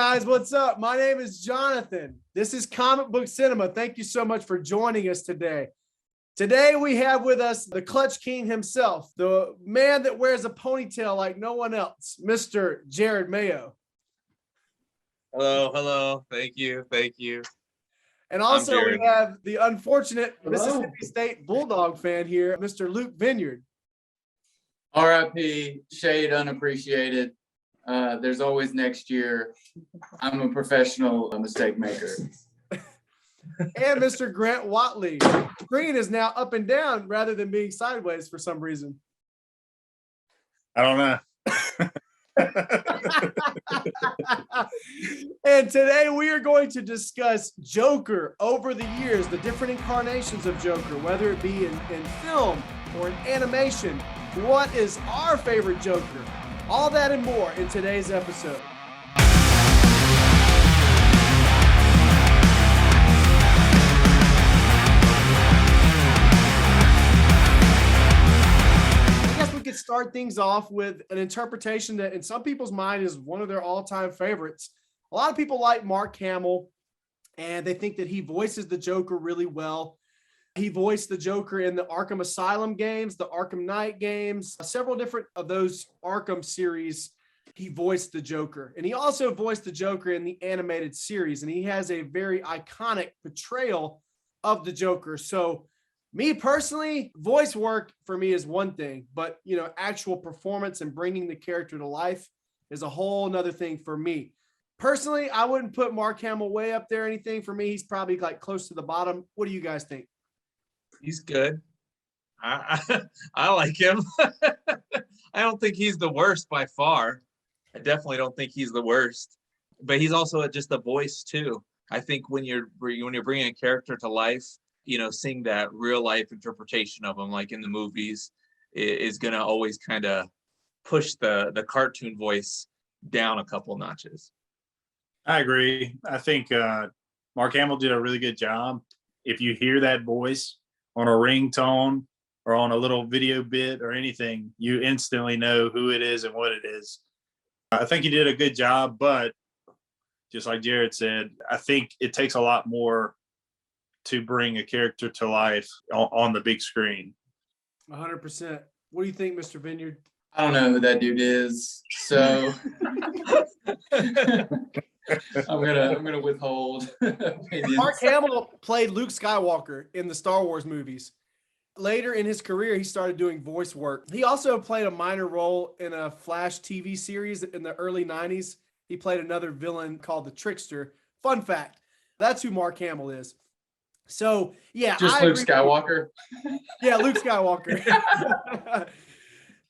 guys, what's up? My name is Jonathan. This is Comic Book Cinema. Thank you so much for joining us today. Today we have with us the Clutch King himself, the man that wears a ponytail like no one else, Mr. Jared Mayo. Hello. Thank you. And also we have the unfortunate Mississippi State Bulldog fan here, Mr. Luke Vineyard. RIP, shade unappreciated. There's always next year. I'm a professional mistake maker. And Mr. Grant Watley. The screen is now up and down rather than being sideways for some reason. I don't know. And today we are going to discuss Joker over the years, the different incarnations of Joker, whether it be in film or in animation. What is our favorite Joker? All that and more in today's episode. Start things off with an interpretation that in some people's mind is one of their all-time favorites. A lot of people like Mark Hamill, and they think that he voices the Joker really well. He voiced the Joker in the Arkham Asylum games, the Arkham Knight games, several different of those Arkham series. He voiced the Joker, and he also voiced the Joker in the animated series, and he has a very iconic portrayal of the Joker. So me personally, voice work for me is one thing, but actual performance and bringing the character to life is a whole nother thing for me. Personally, I wouldn't put Mark Hamill way up there or anything. For me, he's probably like close to the bottom. What do you guys think? He's good. I like him. I don't think he's the worst by far. I definitely don't think he's the worst, but he's also just a voice too. I think when you're bringing a character to life, seeing that real life interpretation of him, like in the movies, is going to always kind of push the cartoon voice down a couple notches. I agree. I think Mark Hamill did a really good job. If you hear that voice on a ringtone or on a little video bit or anything, you instantly know who it is and what it is. I think he did a good job, but just like Jared said, I think it takes a lot more to bring a character to life on the big screen. 100%. What do you think, Mr. Vineyard? I don't know who that dude is, so I'm gonna withhold opinions. Mark Hamill played Luke Skywalker in the Star Wars movies. Later in his career, he started doing voice work. He also played a minor role in a Flash TV series in the early 90s. He played another villain called the Trickster. Fun fact, that's who Mark Hamill is. So, yeah. Just Luke Skywalker? Yeah, Luke Skywalker.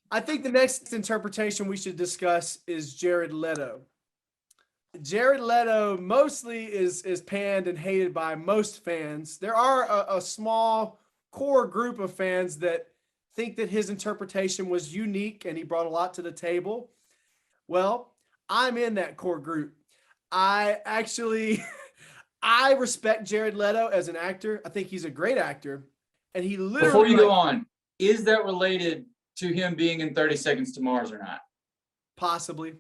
I think the next interpretation we should discuss is Jared Leto. Jared Leto mostly is panned and hated by most fans. There are a small core group of fans that think that his interpretation was unique and he brought a lot to the table. Well, I'm in that core group. I respect Jared Leto as an actor. I think he's a great actor. And he literally... Before you go on, is that related to him being in 30 Seconds to Mars or not? Possibly.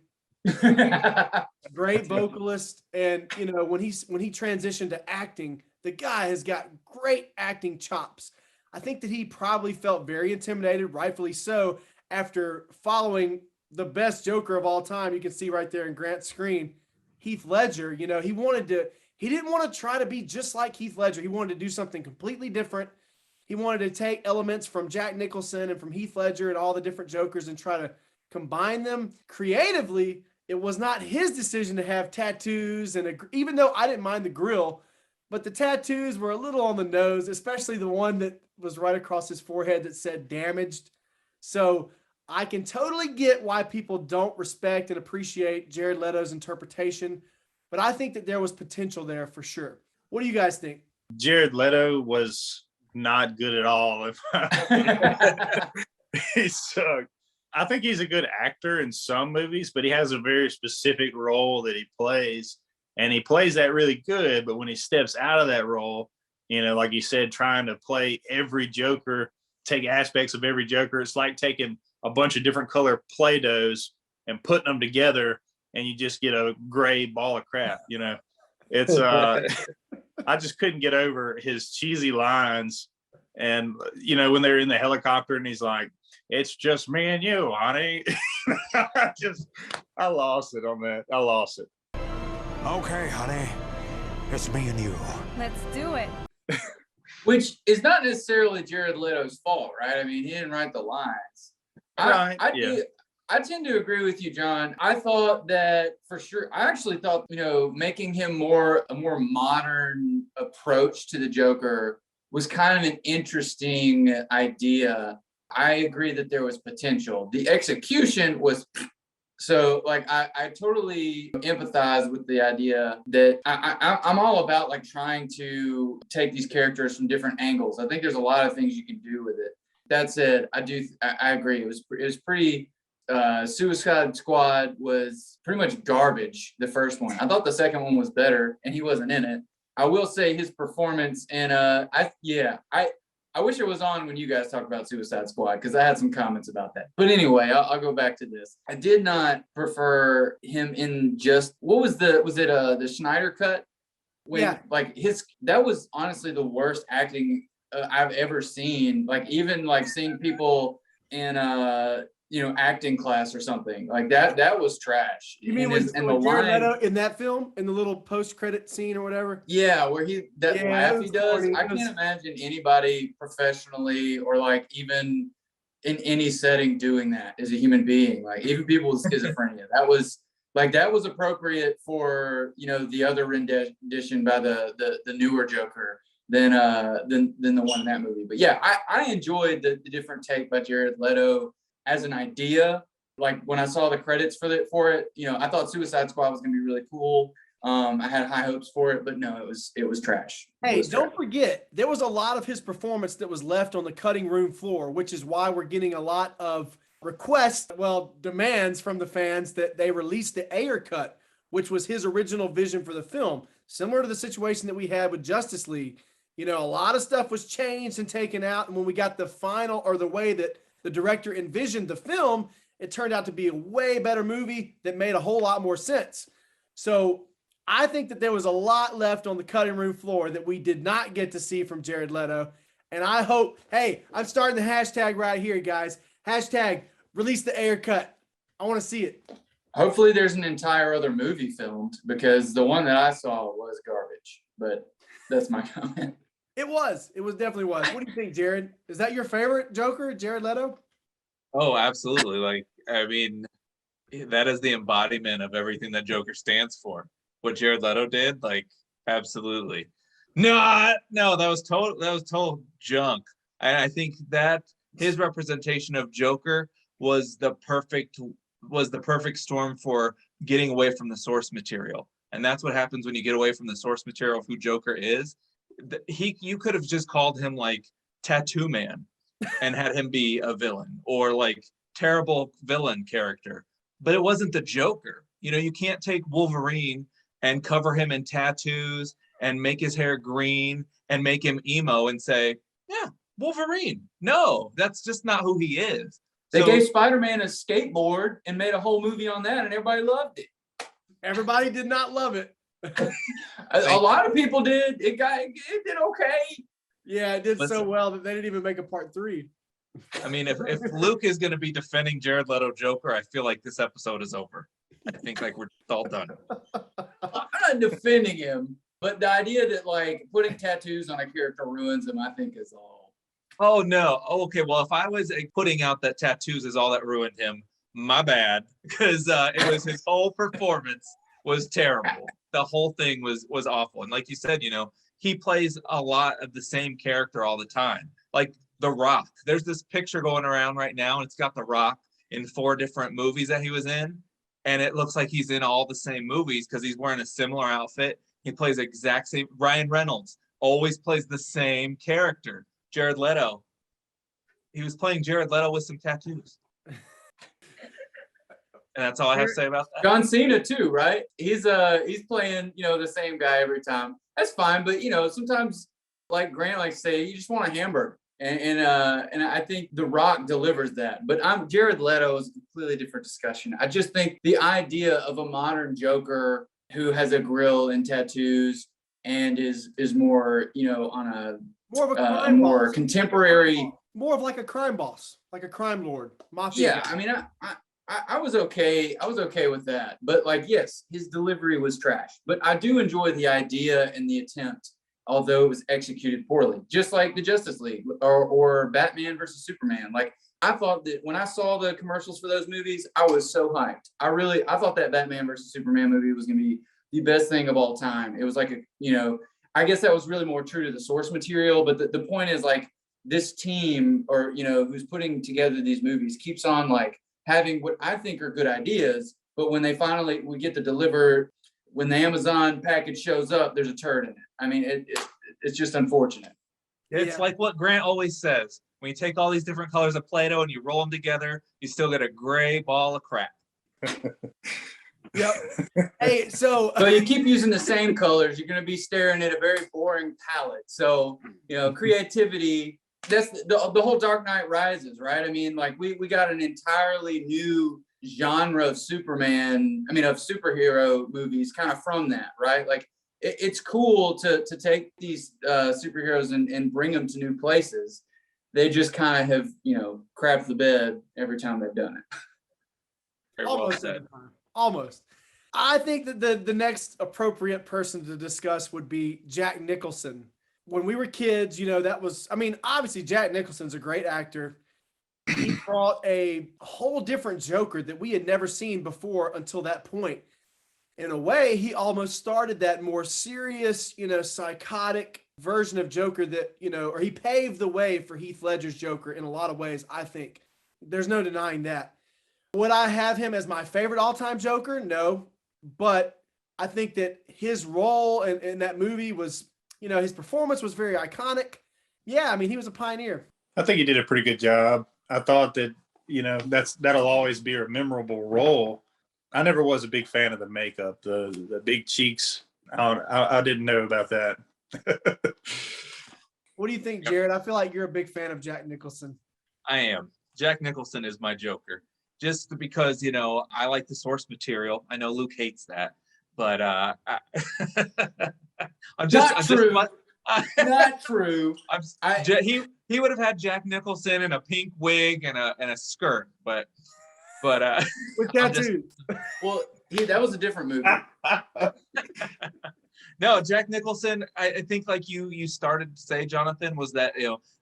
Great vocalist. And, when he transitioned to acting, the guy has got great acting chops. I think that he probably felt very intimidated, rightfully so, after following the best Joker of all time. You can see right there in Grant's screen, Heath Ledger. He didn't want to try to be just like Heath Ledger. He wanted to do something completely different. He wanted to take elements from Jack Nicholson and from Heath Ledger and all the different Jokers and try to combine them creatively. It was not his decision to have tattoos, and even though I didn't mind the grill, but the tattoos were a little on the nose, especially the one that was right across his forehead that said "damaged." So I can totally get why people don't respect and appreciate Jared Leto's interpretation. But I think that there was potential there for sure. What do you guys think? Jared Leto was not good at all. He sucked. I think he's a good actor in some movies, but he has a very specific role that he plays. And he plays that really good. But when he steps out of that role, like you said, trying to play every Joker, take aspects of every Joker, it's like taking a bunch of different color Play-Dohs and putting them together and you just get a gray ball of crap. It's I just couldn't get over his cheesy lines. And when they're in the helicopter and he's like, "It's just me and you, honey." I lost it on that. I lost it. Okay, honey, it's me and you. Let's do it. Which is not necessarily Jared Leto's fault, right? I mean, he didn't write the lines. Right, I tend to agree with you, John. I thought that for sure. I actually thought, making him a more modern approach to the Joker was kind of an interesting idea. I agree that there was potential. The execution was so I totally empathize with the idea that I'm all about like trying to take these characters from different angles. I think there's a lot of things you can do with it. That said, I agree. It was pretty. Suicide Squad was pretty much garbage, the first one. I thought the second one was better, and he wasn't in it. I will say his performance, and I wish it was on when you guys talked about Suicide Squad, because I had some comments about that. But anyway, I'll go back to this. I did not prefer him in just was it the Schneider cut? That was honestly the worst acting I've ever seen. Like even like seeing people in acting class or something like that was trash. You mean with Jared Leto in that film, in the little post-credit scene or whatever? Yeah, where laugh he does. Corny. I can't imagine anybody professionally or like even in any setting doing that as a human being. Like even people with schizophrenia. That was appropriate for the other rendition by the newer Joker than the one in that movie. But yeah, I enjoyed the different take by Jared Leto as an idea. Like when I saw the credits for it, I thought Suicide Squad was gonna be really cool. I had high hopes for it, but no, it was trash. Hey, don't forget, there was a lot of his performance that was left on the cutting room floor, which is why we're getting a lot of requests, demands from the fans that they release the Ayer cut, which was his original vision for the film. Similar to the situation that we had with Justice League. A lot of stuff was changed and taken out, and when we got the final, or the way that the director envisioned the film, it turned out to be a way better movie that made a whole lot more sense. So I think that there was a lot left on the cutting room floor that we did not get to see from Jared Leto. And I hope, hey, I'm starting the hashtag right here, guys. Hashtag release the Ayer cut. I want to see it. Hopefully there's an entire other movie filmed, because the one that I saw was garbage, but that's my comment. It definitely was. What do you think, Jared? Is that your favorite Joker, Jared Leto? Oh, absolutely. Like, I mean, that is the embodiment of everything that Joker stands for. What Jared Leto did, like, absolutely. No, that was total junk. And I think that his representation of Joker was the perfect storm for getting away from the source material. And that's what happens when you get away from the source material of who Joker is. You could have just called him like Tattoo Man and had him be a villain, or like terrible villain character, but it wasn't the Joker. You can't take Wolverine and cover him in tattoos and make his hair green and make him emo and say, yeah, Wolverine. No, that's just not who he is. They gave Spider-Man a skateboard and made a whole movie on that, and everybody loved it. Everybody did not love it. A lot of people did. It did okay. Yeah, it did so well that they didn't even make a part 3. I mean, if Luke is going to be defending Jared Leto Joker, I feel like this episode is over. I think like we're all done. I'm not defending him, but the idea that like putting tattoos on a character ruins him, I think is all. Oh no. Oh, okay. Well, if I was putting out that tattoos is all that ruined him, my bad, because it was his whole performance was terrible. The whole thing was awful. And like you said, he plays a lot of the same character all the time. Like The Rock. There's this picture going around right now, and it's got The Rock in 4 different movies that he was in. And it looks like he's in all the same movies because he's wearing a similar outfit. He plays the exact same. Ryan Reynolds always plays the same character. Jared Leto. He was playing Jared Leto with some tattoos. And that's all I have to say about that. John Cena too, right? He's playing, the same guy every time. That's fine, but sometimes like Grant likes to say, you just want a hamburger. And I think The Rock delivers that. But Jared Leto is a completely different discussion. I just think the idea of a modern Joker who has a grill and tattoos and is more, on More of a a crime more boss. contemporary. More of like a crime boss, like a crime lord, mafia. Yeah, guy. I mean, I was okay. I was okay with that. But like, yes, his delivery was trash. But I do enjoy the idea and the attempt, although it was executed poorly. Just like the Justice League or Batman versus Superman. Like, I thought that when I saw the commercials for those movies, I was so hyped. I thought that Batman versus Superman movie was going to be the best thing of all time. It was like I guess that was really more true to the source material. But the point is, like, this team, or who's putting together these movies, keeps on like having what I think are good ideas, but when we get to deliver, when the Amazon package shows up, there's a turd in it. I mean, it's just unfortunate. It's like what Grant always says: when you take all these different colors of Play-Doh and you roll them together, you still get a gray ball of crap. Yep. Hey, so you keep using the same colors, you're going to be staring at a very boring palette. So, creativity. That's the whole Dark Knight Rises, right? I mean, like we got an entirely new genre of superhero movies kind of from that, right? Like it's cool to take these superheroes and bring them to new places. They just kind of have, crapped the bed every time they've done it. Very well almost said. every time. Almost. I think that the next appropriate person to discuss would be Jack Nicholson. When we were kids, obviously Jack Nicholson's a great actor. He brought a whole different Joker that we had never seen before until that point. In a way, he almost started that more serious, psychotic version of Joker that, or he paved the way for Heath Ledger's Joker in a lot of ways, I think. There's no denying that. Would I have him as my favorite all-time Joker? No. But I think that his role in that movie was, his performance was very iconic. Yeah, I mean, he was a pioneer. I think he did a pretty good job. I thought that, that'll always be a memorable role. I never was a big fan of the makeup, the big cheeks. I didn't know about that. What do you think, Jared? I feel like you're a big fan of Jack Nicholson. I am. Jack Nicholson is my Joker. Just because, I like the source material. I know Luke hates that, but Not true. He would have had Jack Nicholson in a pink wig and a skirt, but with tattoos. Well, that was a different movie. No, Jack Nicholson, I think like you started to say, Jonathan, was that,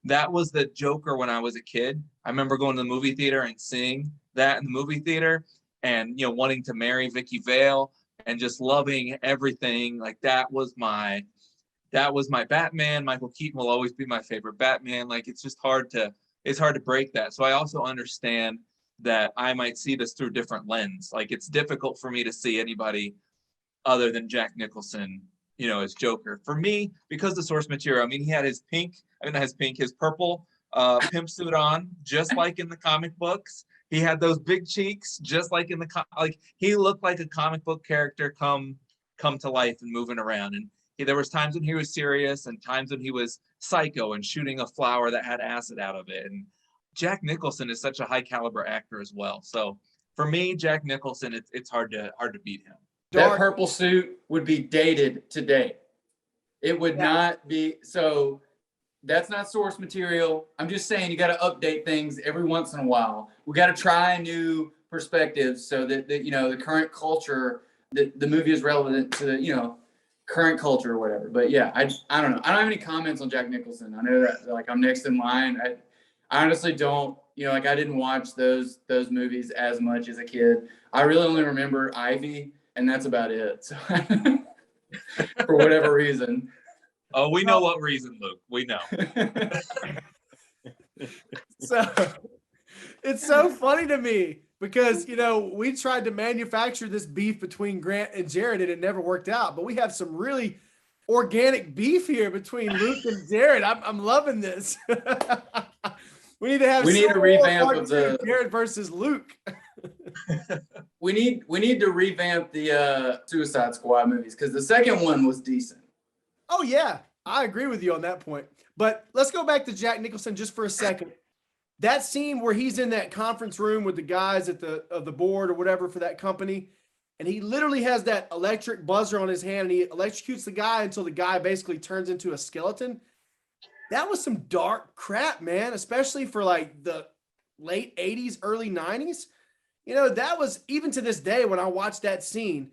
that was the Joker when I was a kid. I remember going to the movie theater and seeing that in the movie theater and, wanting to marry Vicky Vale and just loving everything. Like that was my Batman. Michael Keaton will always be my favorite Batman. Like it's hard to break that. So I also understand that I might see this through different lens. Like it's difficult for me to see anybody other than Jack Nicholson, as Joker. For me, because the source material, I mean, he had his purple pimp suit on, just like in the comic books. He had those big cheeks, just like in he looked like a comic book character come to life and moving around. And there was times when he was serious and times when he was psycho and shooting a flower that had acid out of it. And Jack Nicholson is such a high caliber actor as well. So for me, Jack Nicholson, it's hard to beat him. That purple suit would be dated today. It would not be. So that's not source material. I'm just saying you got to update things every once in a while. We got to try new perspectives so that the current culture, that the movie is relevant to the current culture or whatever. But yeah, I don't know. I don't have any comments on Jack Nicholson. I know that like I'm next in line. I honestly don't. I didn't watch those movies as much as a kid. I really only remember Ivy, and that's about it. So for whatever reason. Oh, we know what reason, Luke. We know. So it's so funny to me because, we tried to manufacture this beef between Grant and Jared and it never worked out. But we have some really organic beef here between Luke and Jared. I'm loving this. We need to have a revamp of the Jared versus Luke. We need to revamp the Suicide Squad movies because the second one was decent. Oh yeah. I agree with you on that point. But let's go back to Jack Nicholson just for a second. That scene where he's in that conference room with the guys at the board or whatever for that company, and he literally has that electric buzzer on his hand and he electrocutes the guy until the guy basically turns into a skeleton. That was some dark crap, man, especially for like the late 80s, early 90s. That was, even to this day when I watch that scene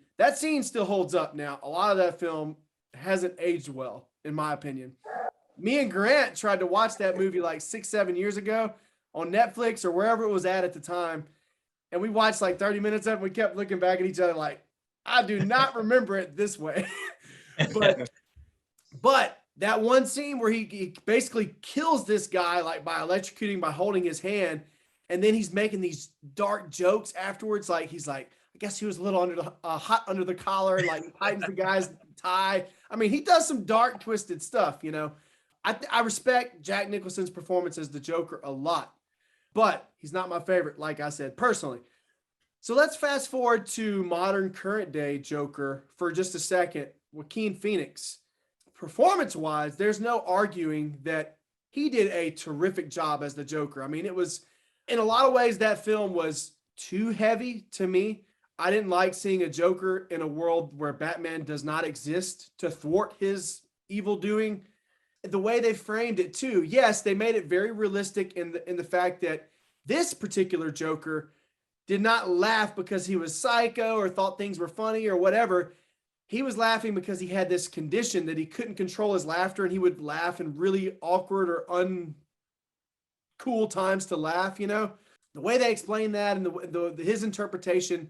still holds up now. A lot of that film hasn't aged well, in my opinion. Me and Grant tried to watch that movie like 6-7 years ago on Netflix or wherever it was at the time. And we watched like 30 minutes of it. And we kept looking back at each other like, I do not remember it this way. but that one scene where he basically kills this guy like by electrocuting, by holding his hand. And then he's making these dark jokes afterwards. Like he's like, I guess he was a little hot under the collar, and like tightens the guy's tie. I mean, he does some dark, twisted stuff, I respect Jack Nicholson's performance as the Joker a lot, but he's not my favorite, like I said, personally. So let's fast forward to modern current day Joker for just a second. Joaquin Phoenix. Performance-wise, there's no arguing that he did a terrific job as the Joker. I mean, it was, in a lot of ways, that film was too heavy to me. I didn't like seeing a Joker in a world where Batman does not exist to thwart his evil doing. The way they framed it too, yes, they made it very realistic in the fact that this particular Joker did not laugh because he was psycho or thought things were funny or whatever. He was laughing because he had this condition that he couldn't control his laughter, and he would laugh in really awkward or uncool times to laugh. The way they explained that and his interpretation,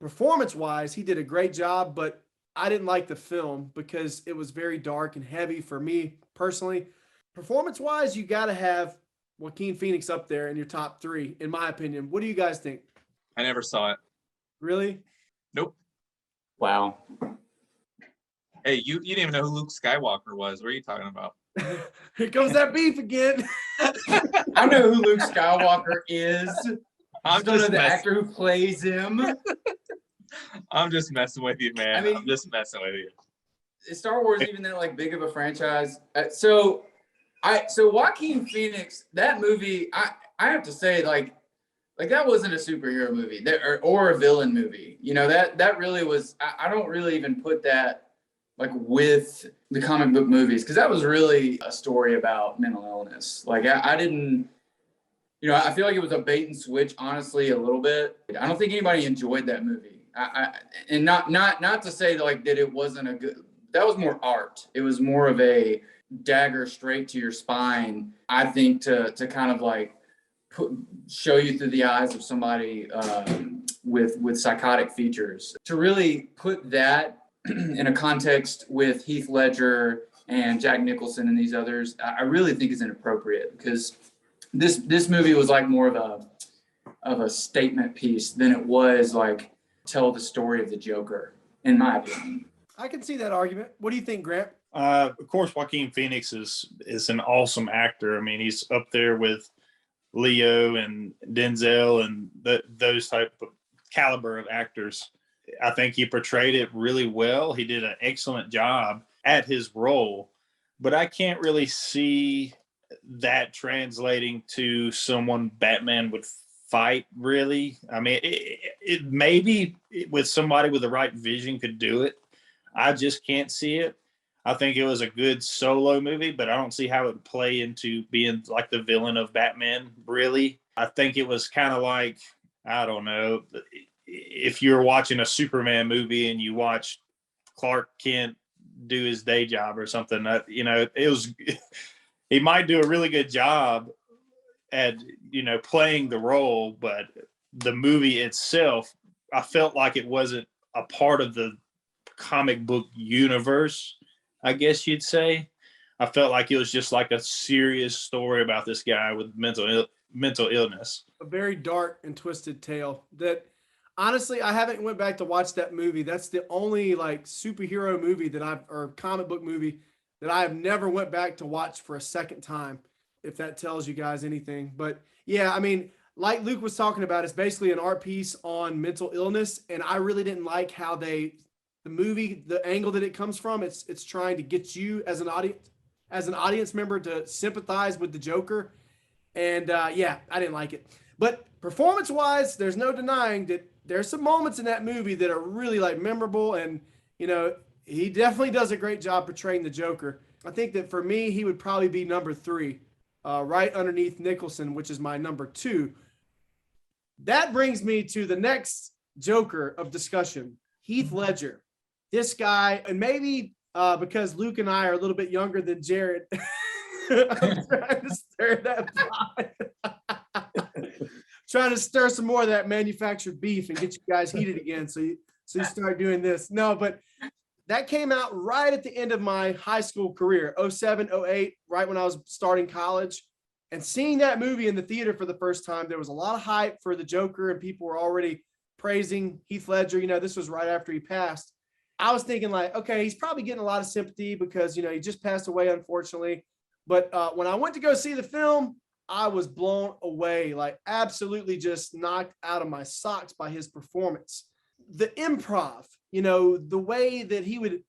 performance-wise, he did a great job, but I didn't like the film because it was very dark and heavy for me personally. Performance-wise, you got to have Joaquin Phoenix up there in your top 3, in my opinion. What do you guys think? I never saw it. Really? Nope. Wow. Hey, you didn't even know who Luke Skywalker was. What are you talking about? Here comes that beef again. I know who Luke Skywalker is. I'm don't know just the actor who plays him. I'm just messing with you, man. I mean, I'm just messing with you. Is Star Wars even that like big of a franchise? So Joaquin Phoenix, that movie, I have to say like that wasn't a superhero movie or a villain movie. That really was. I don't really even put that like with the comic book movies, because that was really a story about mental illness. Like I didn't. I feel like it was a bait and switch, honestly, a little bit. I don't think anybody enjoyed that movie. And not to say that it wasn't a good. That was more art. It was more of a dagger straight to your spine. I think to kind of like show you through the eyes of somebody with psychotic features. To really put that in a context with Heath Ledger and Jack Nicholson and these others, I really think is inappropriate, because this movie was like more of a statement piece than it was like tell the story of the Joker, in my opinion. I can see that argument. What do you think, Grant? Of course, Joaquin Phoenix is an awesome actor. I mean, he's up there with Leo and Denzel and those type of caliber of actors. I think he portrayed it really well. He did an excellent job at his role, but I can't really see that translating to someone Batman would fight, really. I mean, it maybe with somebody with the right vision could do it. I just can't see it. I think it was a good solo movie, but I don't see how it would play into being like the villain of Batman, really. I think it was kind of like, I don't know, if you're watching a Superman movie and you watch Clark Kent do his day job or something, he might do a really good job at, playing the role, but the movie itself, I felt like it wasn't a part of the comic book universe, I guess you'd say. I felt like it was just like a serious story about this guy with mental illness. A very dark and twisted tale that, honestly, I haven't went back to watch that movie. That's the only like superhero movie or comic book movie that I have never went back to watch for a second time, if that tells you guys anything. But yeah, I mean, like Luke was talking about, it's basically an art piece on mental illness. And I really didn't like how the the movie, the angle that it comes from, it's trying to get you as an audience member to sympathize with the Joker. And yeah, I didn't like it. But performance-wise, there's no denying that there's some moments in that movie that are really like memorable, and he definitely does a great job portraying the Joker. I think that for me, he would probably be number 3, right underneath Nicholson, which is my number 2. That brings me to the next Joker of discussion, Heath Ledger. This guy, and maybe because Luke and I are a little bit younger than Jared, I'm trying to stir that pot. Trying to stir some more of that manufactured beef and get you guys heated again. So you start doing this. No, but that came out right at the end of my high school career, 07, 08, right when I was starting college. And seeing that movie in the theater for the first time, there was a lot of hype for the Joker, and people were already praising Heath Ledger. This was right after he passed. I was thinking like, okay, he's probably getting a lot of sympathy because, he just passed away, unfortunately. But when I went to go see the film, I was blown away, like absolutely just knocked out of my socks by his performance. The improv, the way that he would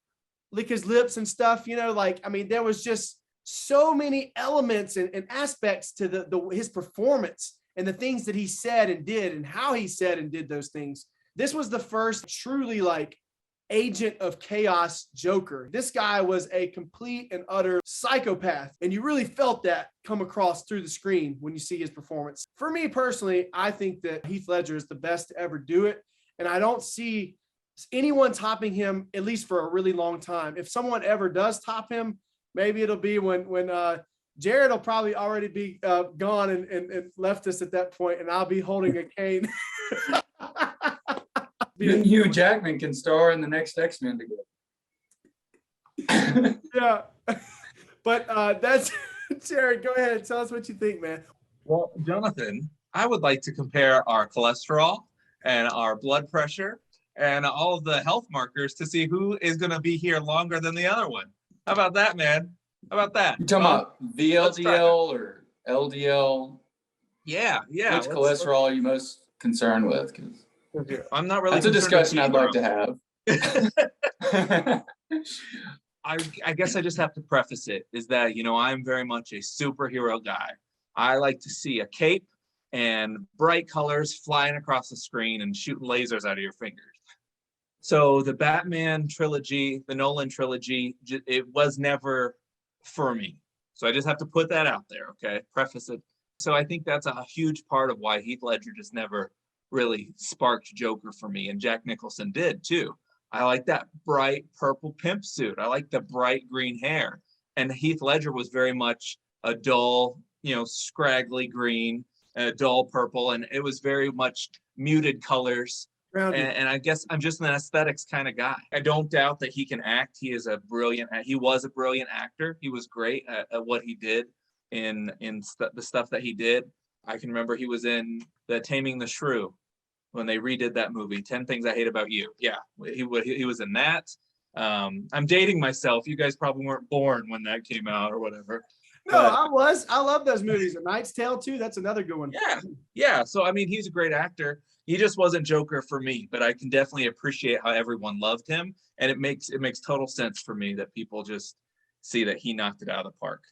lick his lips and stuff, there was just so many elements and aspects to his performance and the things that he said and did and how he said and did those things. This was the first truly like agent of chaos Joker. This guy was a complete and utter psychopath, and you really felt that come across through the screen when you see his performance. For me personally, I think that Heath Ledger is the best to ever do it, and I don't see anyone topping him, at least for a really long time. If someone ever does top him, maybe it'll be when Jared will probably already be gone and left us at that point, and I'll be holding a cane. Hugh Jackman can star in the next X-Men together. Yeah. But that's Jared, go ahead. Tell us what you think, man. Well, Jonathan, I would like to compare our cholesterol and our blood pressure and all of the health markers to see who is going to be here longer than the other one. How about that, man? How about that? You talking about VLDL or LDL? Yeah. Which cholesterol are you most concerned with? 'Cause I'm not really. that's a discussion I'd like to have. I guess I just have to preface it is that, I'm very much a superhero guy. I like to see a cape and bright colors flying across the screen and shooting lasers out of your fingers. So the Batman trilogy, the Nolan trilogy, it was never for me. So I just have to put that out there, okay? Preface it. So I think that's a huge part of why Heath Ledger just never really sparked Joker for me, and Jack Nicholson did too. I like that bright purple pimp suit. I like the bright green hair. And Heath Ledger was very much a dull, scraggly green, a dull purple, and it was very much muted colors. And I guess I'm just an aesthetics kind of guy. I don't doubt that he can act. He was a brilliant actor. He was great at what he did in the stuff that he did. I can remember he was in the Taming the Shrew when they redid that movie, 10 Things I Hate About You. Yeah, he was in that. I'm dating myself. You guys probably weren't born when that came out or whatever. No, I was. I love those movies. A Knight's Tale too. That's another good one. Yeah. So he's a great actor. He just wasn't Joker for me, but I can definitely appreciate how everyone loved him, and it makes total sense for me that people just see that he knocked it out of the park.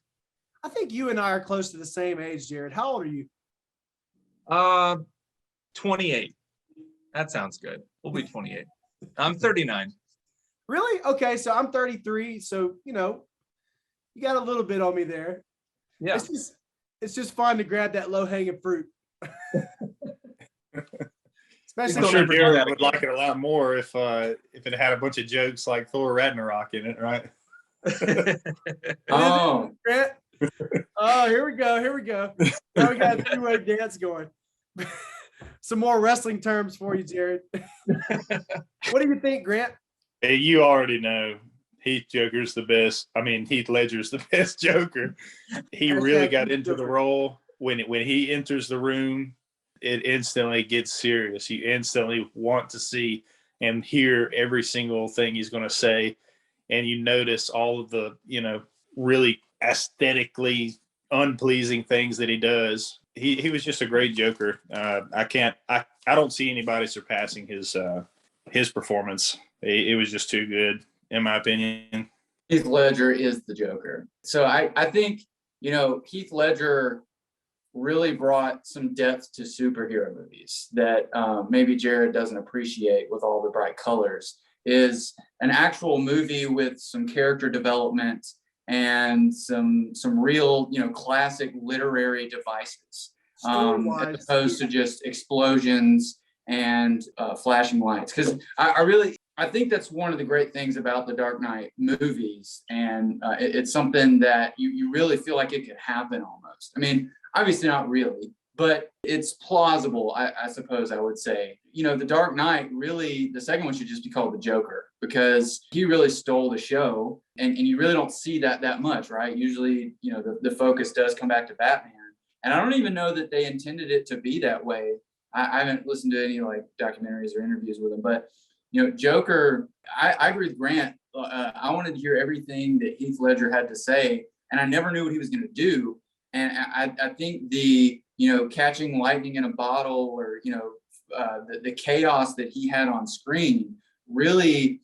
I think you and I are close to the same age, Jared. How old are you? 28. That sounds good. We'll be 28. I'm 39. Really? Okay, so I'm 33. So you got a little bit on me there. Yeah. It's just fun to grab that low hanging fruit. Especially I'm sure Jared would like it a lot more if it had a bunch of jokes like Thor Ragnarok in it, right? Oh, Grant? Oh, here we go. Now we got a three-way dance going. Some more wrestling terms for you, Jared. What do you think, Grant? Hey, you already know Heath Ledger's the best Joker. He really got into the role. When he enters the room, it instantly gets serious. You instantly want to see and hear every single thing he's going to say. And you notice all of the, really aesthetically unpleasing things that he does. He was just a great Joker. I don't see anybody surpassing his performance. It was just too good, in my opinion. Heath Ledger is the Joker. So I think, Heath Ledger really brought some depth to superhero movies that maybe Jared doesn't appreciate with all the bright colors, is an actual movie with some character development and some real, classic literary devices, as opposed to just explosions and flashing lights. Because I think that's one of the great things about the Dark Knight movies, and it's something that you really feel like it could happen almost. I mean, obviously not really, but it's plausible, I suppose I would say. The Dark Knight, really, the second one should just be called the Joker, because he really stole the show, and you really don't see that much, right? Usually, the focus does come back to Batman, and I don't even know that they intended it to be that way. I haven't listened to any like documentaries or interviews with him, but Joker, I agree with Grant. I wanted to hear everything that Heath Ledger had to say, and I never knew what he was going to do. And I think the catching lightning in a bottle, or the chaos that he had on screen really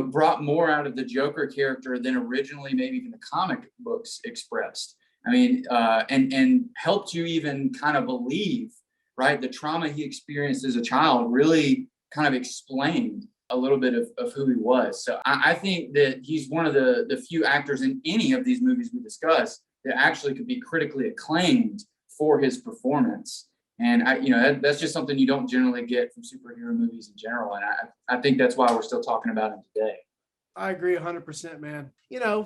brought more out of the Joker character than originally maybe even the comic books expressed. I mean, and helped you even kind of believe, right? The trauma he experienced as a child really kind of explained a little bit of who he was. So I think that he's one of the few actors in any of these movies we discuss that actually could be critically acclaimed for his performance. And that's just something you don't generally get from superhero movies in general. And I think that's why we're still talking about him today. I agree 100%, man.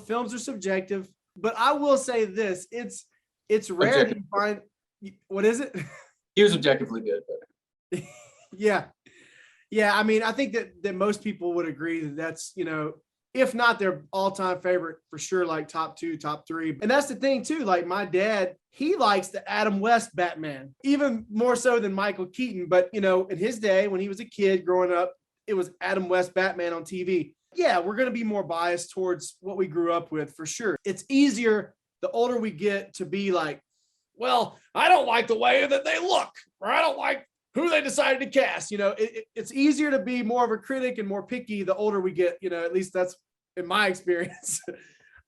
Films are subjective, but I will say this: it's rare that you find. What is it? He was objectively good, but yeah. I mean, I think that most people would agree that that's, if not their all-time favorite, for sure, like top 2, top 3. And that's the thing too. Like my dad, he likes the Adam West Batman, even more so than Michael Keaton. But in his day, when he was a kid growing up, it was Adam West Batman on TV. Yeah, we're going to be more biased towards what we grew up with, for sure. It's easier the older we get to be like, well, I don't like the way that they look, or I don't like who they decided to cast. It's easier to be more of a critic and more picky the older we get. At least that's in my experience.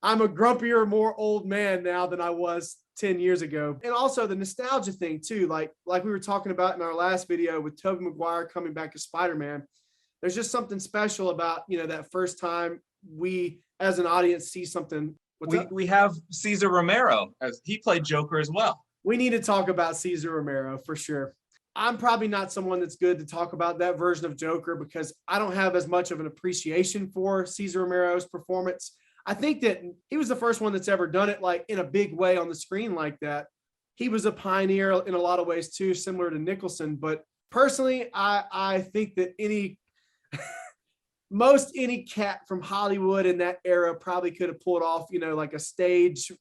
I'm a grumpier, more old man now than I was 10 years ago. And also the nostalgia thing too, like we were talking about in our last video with Tobey Maguire coming back as Spider-Man. There's just something special about, that first time we as an audience see something. We have Cesar Romero, as he played Joker as well. We need to talk about Cesar Romero for sure. I'm probably not someone that's good to talk about that version of Joker because I don't have as much of an appreciation for Cesar Romero's performance. I think that he was the first one that's ever done it like in a big way on the screen like that. He was a pioneer in a lot of ways too, similar to Nicholson. But personally, I think that most any cat from Hollywood in that era probably could have pulled off, like a stage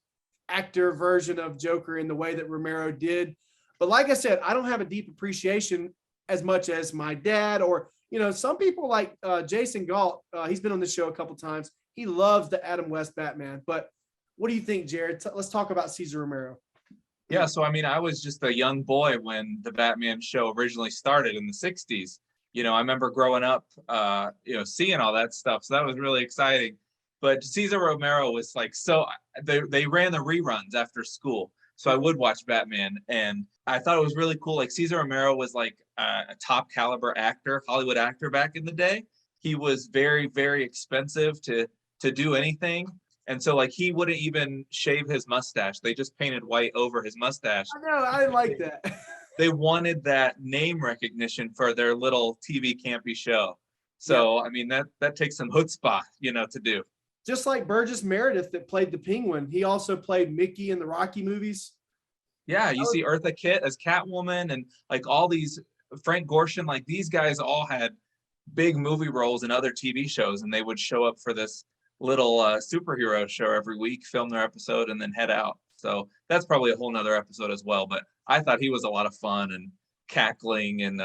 actor version of Joker in the way that Romero did. But like I said, I don't have a deep appreciation as much as my dad or, some people like Jason Galt. He's been on the show a couple times. He loves the Adam West Batman. But what do you think, Jared? Let's talk about Cesar Romero. Yeah, so I mean, I was just a young boy when the Batman show originally started in the 60s. I remember growing up, seeing all that stuff. So that was really exciting. But Cesar Romero was like, they ran the reruns after school. So I would watch Batman, and I thought it was really cool. Like Cesar Romero was like a top caliber actor, Hollywood actor back in the day. He was very, very expensive to do anything. And so like he wouldn't even shave his mustache. They just painted white over his mustache. I know, I like that. They wanted that name recognition for their little TV campy show. So, yeah. I mean, that takes some chutzpah, to do. Just like Burgess Meredith that played the Penguin. He also played Mickey in the Rocky movies. Yeah, you see Eartha Kitt as Catwoman and like all these, Frank Gorshin, like these guys all had big movie roles in other TV shows, and they would show up for this little superhero show every week, film their episode, and then head out. So that's probably a whole nother episode as well. But I thought he was a lot of fun and cackling and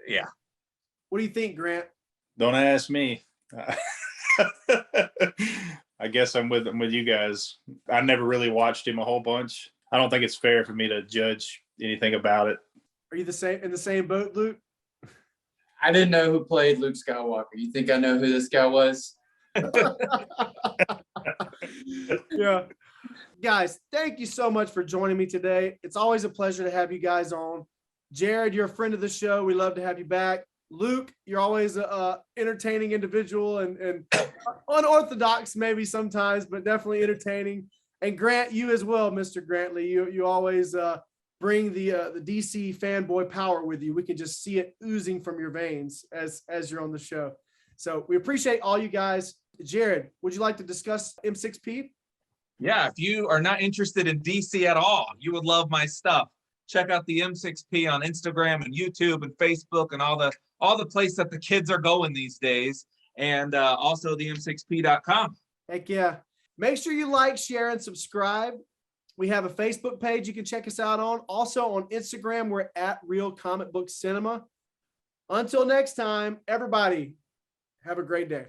yeah. What do you think, Grant? Don't ask me. I guess I'm with you guys. I never really watched him a whole bunch. I don't think it's fair for me to judge anything about it. Are you in the same boat, Luke? I didn't know who played Luke Skywalker. You think I know who this guy was? Yeah. Guys, thank you so much for joining me today. It's always a pleasure to have you guys on. Jared, you're a friend of the show. We love to have you back. Luke, you're always a entertaining individual and unorthodox maybe sometimes, but definitely entertaining. And Grant, you as well, Mr. Grantley. You always bring the DC fanboy power with you. We can just see it oozing from your veins as you're on the show. So we appreciate all you guys. Jared, would you like to discuss M6P? Yeah, if you are not interested in DC at all, you would love my stuff. Check out the M6P on Instagram and YouTube and Facebook and all the places that the kids are going these days, and also the M6P.com. Heck yeah. Make sure you like, share, and subscribe. We have a Facebook page you can check us out on. Also on Instagram, we're at Real Comic Book Cinema. Until next time, everybody, have a great day.